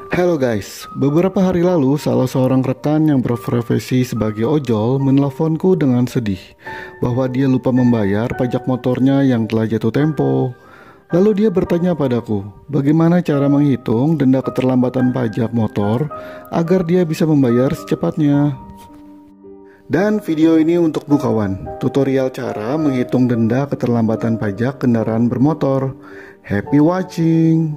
Halo guys, beberapa hari lalu salah seorang rekan yang berprofesi sebagai ojol menelponku dengan sedih bahwa dia lupa membayar pajak motornya yang telah jatuh tempo. Lalu dia bertanya padaku, bagaimana cara menghitung denda keterlambatan pajak motor agar dia bisa membayar secepatnya. Dan video ini untuk kawan, tutorial cara menghitung denda keterlambatan pajak kendaraan bermotor. Happy watching!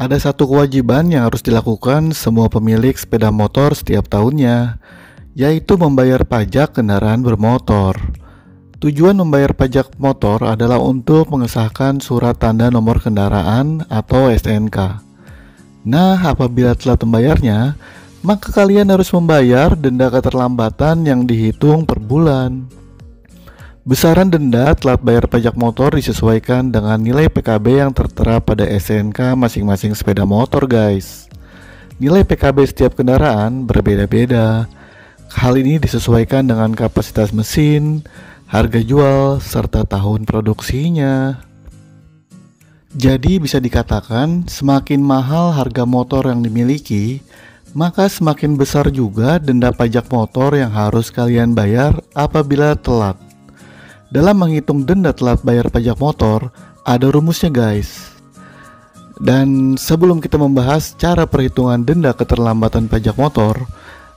Ada satu kewajiban yang harus dilakukan semua pemilik sepeda motor setiap tahunnya, yaitu membayar pajak kendaraan bermotor. Tujuan membayar pajak motor adalah untuk mengesahkan surat tanda nomor kendaraan atau STNK. Nah, apabila telah membayarnya, maka kalian harus membayar denda keterlambatan yang dihitung per bulan. Besaran denda telat bayar pajak motor disesuaikan dengan nilai PKB yang tertera pada STNK masing-masing sepeda motor, guys. Nilai PKB setiap kendaraan berbeda-beda. Hal ini disesuaikan dengan kapasitas mesin, harga jual, serta tahun produksinya. Jadi bisa dikatakan semakin mahal harga motor yang dimiliki, maka semakin besar juga denda pajak motor yang harus kalian bayar apabila telat. Dalam menghitung denda telat bayar pajak motor, ada rumusnya guys. Dan sebelum kita membahas cara perhitungan denda keterlambatan pajak motor,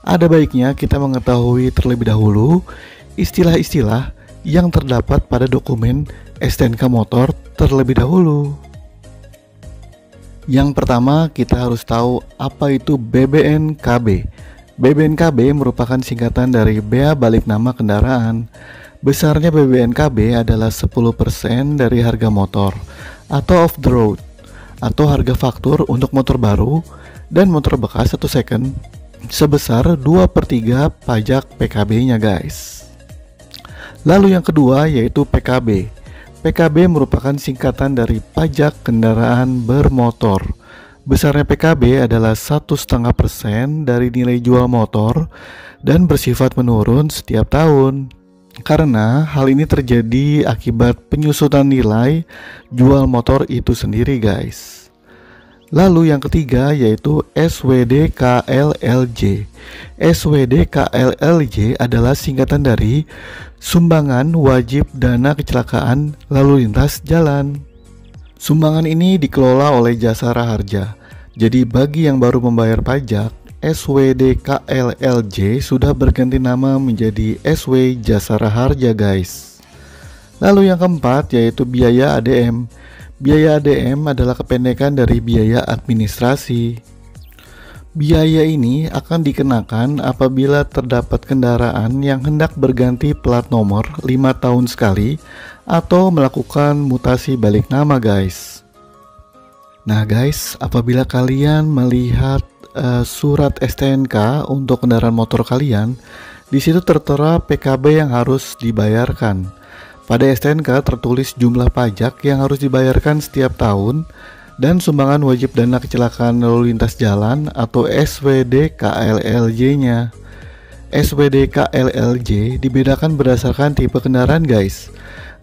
ada baiknya kita mengetahui terlebih dahulu istilah-istilah yang terdapat pada dokumen STNK motor terlebih dahulu. Yang pertama, kita harus tahu apa itu BBNKB. BBNKB merupakan singkatan dari bea balik nama kendaraan. Besarnya BBNKB adalah 10% dari harga motor atau off the road, atau harga faktur untuk motor baru dan motor bekas 1 second sebesar 2/3 pajak PKB-nya guys. Lalu yang kedua yaitu PKB. PKB merupakan singkatan dari pajak kendaraan bermotor. Besarnya PKB adalah 1,5% dari nilai jual motor dan bersifat menurun setiap tahun. Karena hal ini terjadi akibat penyusutan nilai jual motor itu sendiri guys. Lalu yang ketiga yaitu SWDKLLJ. SWDKLLJ adalah singkatan dari Sumbangan Wajib Dana Kecelakaan Lalu Lintas Jalan. Sumbangan ini dikelola oleh Jasara Harja. Jadi bagi yang baru membayar pajak, SWDKLLJ sudah berganti nama menjadi SW Jasara Harja guys. Lalu yang keempat yaitu biaya ADM. Biaya ADM adalah kependekan dari biaya administrasi. Biaya ini akan dikenakan apabila terdapat kendaraan yang hendak berganti plat nomor 5 tahun sekali atau melakukan mutasi balik nama guys. Nah guys, apabila kalian melihat surat STNK untuk kendaraan motor kalian, di situ tertera PKB yang harus dibayarkan. Pada STNK tertulis jumlah pajak yang harus dibayarkan setiap tahun dan sumbangan wajib dana kecelakaan lalu lintas jalan atau SWDKLLJ-nya. SWDKLLJ dibedakan berdasarkan tipe kendaraan guys.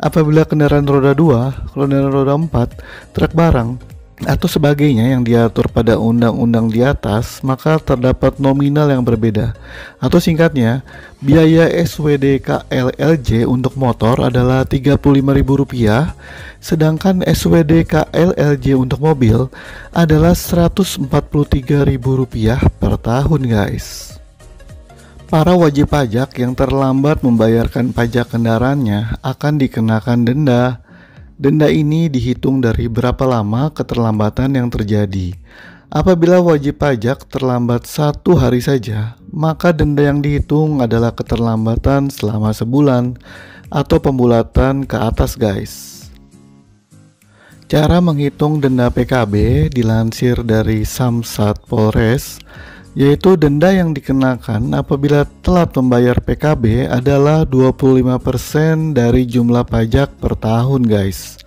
Apabila kendaraan roda 2, kendaraan roda 4, truk barang, atau sebagainya yang diatur pada undang-undang di atas, maka terdapat nominal yang berbeda. Atau singkatnya, biaya SWDKLLJ untuk motor adalah Rp35.000, sedangkan SWDKLLJ untuk mobil adalah Rp143.000 per tahun guys. Para wajib pajak yang terlambat membayarkan pajak kendaraannya akan dikenakan denda. Denda ini dihitung dari berapa lama keterlambatan yang terjadi. Apabila wajib pajak terlambat 1 hari saja, maka denda yang dihitung adalah keterlambatan selama sebulan atau pembulatan ke atas guys. Cara menghitung denda PKB dilansir dari Samsat Polres, yaitu denda yang dikenakan apabila telat membayar PKB adalah 25% dari jumlah pajak per tahun guys.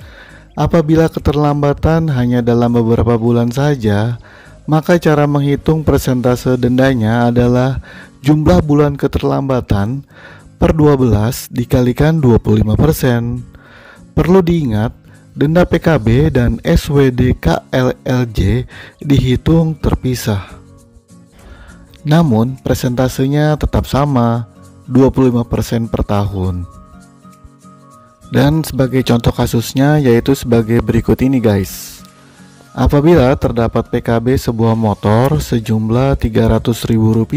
Apabila keterlambatan hanya dalam beberapa bulan saja, maka cara menghitung persentase dendanya adalah jumlah bulan keterlambatan per 12 dikalikan 25%. Perlu diingat, denda PKB dan SWD KLLJ dihitung terpisah. Namun, presentasenya tetap sama, 25% per tahun. Dan sebagai contoh kasusnya yaitu sebagai berikut ini guys. Apabila terdapat PKB sebuah motor sejumlah Rp300.000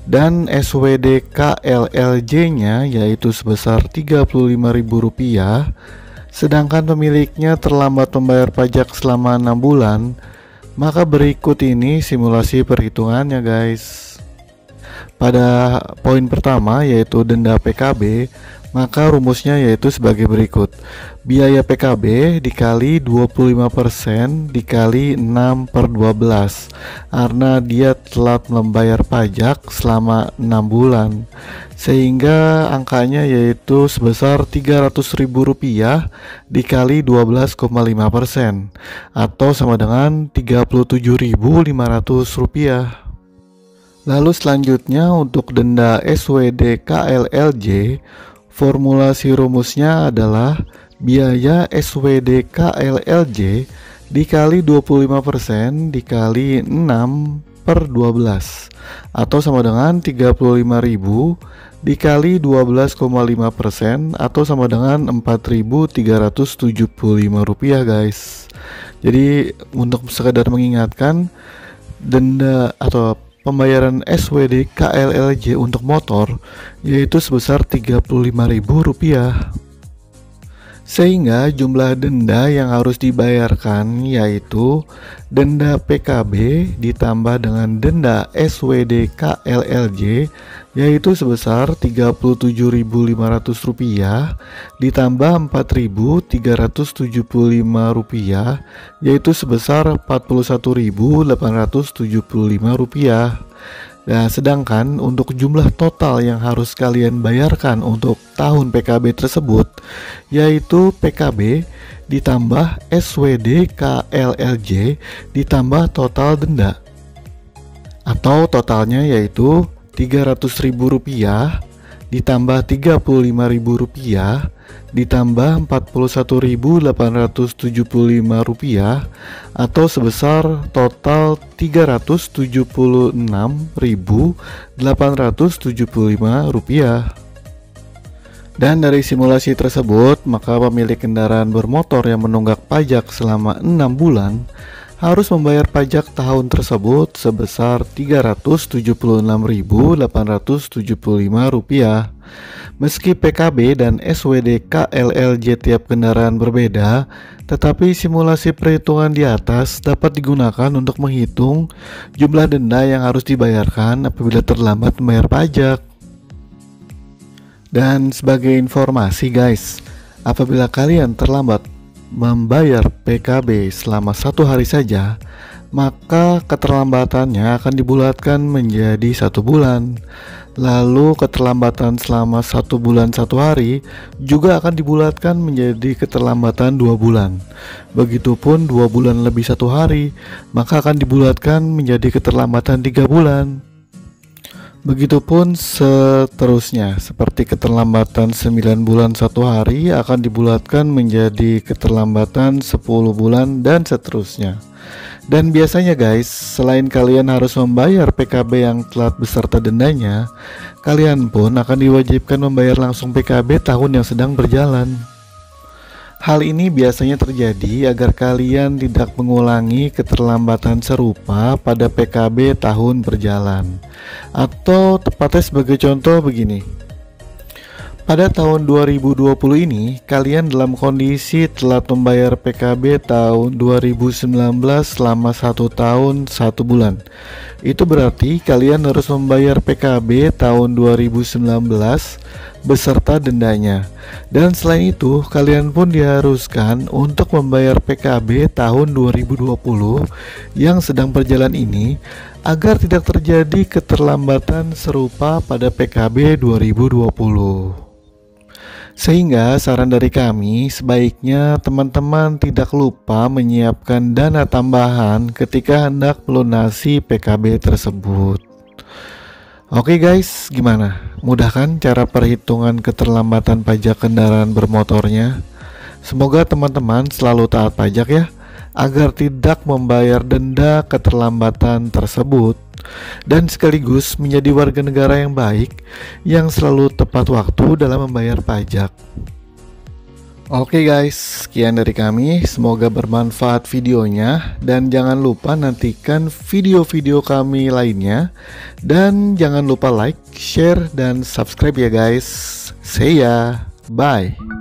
dan SWD KLLJ-nya yaitu sebesar Rp35.000, sedangkan pemiliknya terlambat membayar pajak selama 6 bulan, maka berikut ini simulasi perhitungannya guys. Pada poin pertama yaitu denda PKB, maka rumusnya yaitu sebagai berikut. Biaya PKB dikali 25% dikali 6 per 12, karena dia telat membayar pajak selama 6 bulan, sehingga angkanya yaitu sebesar Rp300.000 dikali 12,5%, atau sama dengan Rp37.500. Lalu selanjutnya untuk denda SWD KLLJ, formulasi rumusnya adalah biaya SWD KLLJ dikali 25% dikali 6 per 12, atau sama dengan 35.000 dikali 12,5%, atau sama dengan Rp4.375 guys. Jadi untuk sekadar mengingatkan, denda atau pembayaran SWD KLLJ untuk motor yaitu sebesar Rp35.000, sehingga jumlah denda yang harus dibayarkan yaitu denda PKB ditambah dengan denda SWD KLLJ yaitu sebesar Rp37.500 ditambah Rp4.375 yaitu sebesar Rp41.875. Nah, sedangkan untuk jumlah total yang harus kalian bayarkan untuk tahun PKB tersebut yaitu PKB ditambah SWD KLLJ ditambah total denda, atau totalnya yaitu Rp300.000 ditambah Rp35.000 ditambah Rp41.875, atau sebesar total Rp376.875. Dan dari simulasi tersebut, maka pemilik kendaraan bermotor yang menunggak pajak selama 6 bulan harus membayar pajak tahun tersebut sebesar Rp376.875. Meski PKB dan SWD KLLJ tiap kendaraan berbeda, tetapi simulasi perhitungan di atas dapat digunakan untuk menghitung jumlah denda yang harus dibayarkan apabila terlambat membayar pajak. Dan sebagai informasi guys, apabila kalian terlambat membayar PKB selama 1 hari saja, maka keterlambatannya akan dibulatkan menjadi 1 bulan. Lalu keterlambatan selama 1 bulan 1 hari juga akan dibulatkan menjadi keterlambatan 2 bulan. Begitupun 2 bulan lebih 1 hari, maka akan dibulatkan menjadi keterlambatan 3 bulan. Begitupun seterusnya, seperti keterlambatan 9 bulan 1 hari akan dibulatkan menjadi keterlambatan 10 bulan dan seterusnya. Dan biasanya guys, selain kalian harus membayar PKB yang telat beserta dendanya, kalian pun akan diwajibkan membayar langsung PKB tahun yang sedang berjalan. Hal ini biasanya terjadi agar kalian tidak mengulangi keterlambatan serupa pada PKB tahun berjalan. Atau tepatnya sebagai contoh begini. Pada tahun 2020 ini, kalian dalam kondisi telat membayar PKB tahun 2019 selama 1 tahun 1 bulan. Itu berarti kalian harus membayar PKB tahun 2019 beserta dendanya. Dan selain itu, kalian pun diharuskan untuk membayar PKB tahun 2020 yang sedang berjalan ini agar tidak terjadi keterlambatan serupa pada PKB 2020. Sehingga saran dari kami, sebaiknya teman-teman tidak lupa menyiapkan dana tambahan ketika hendak melunasi PKB tersebut. Oke guys, gimana? Mudah kan cara perhitungan keterlambatan pajak kendaraan bermotornya? Semoga teman-teman selalu taat pajak ya, agar tidak membayar denda keterlambatan tersebut dan sekaligus menjadi warga negara yang baik yang selalu tepat waktu dalam membayar pajak. Oke guys, sekian dari kami, semoga bermanfaat videonya dan jangan lupa nantikan video-video kami lainnya dan jangan lupa like, share, dan subscribe ya guys. See ya, bye.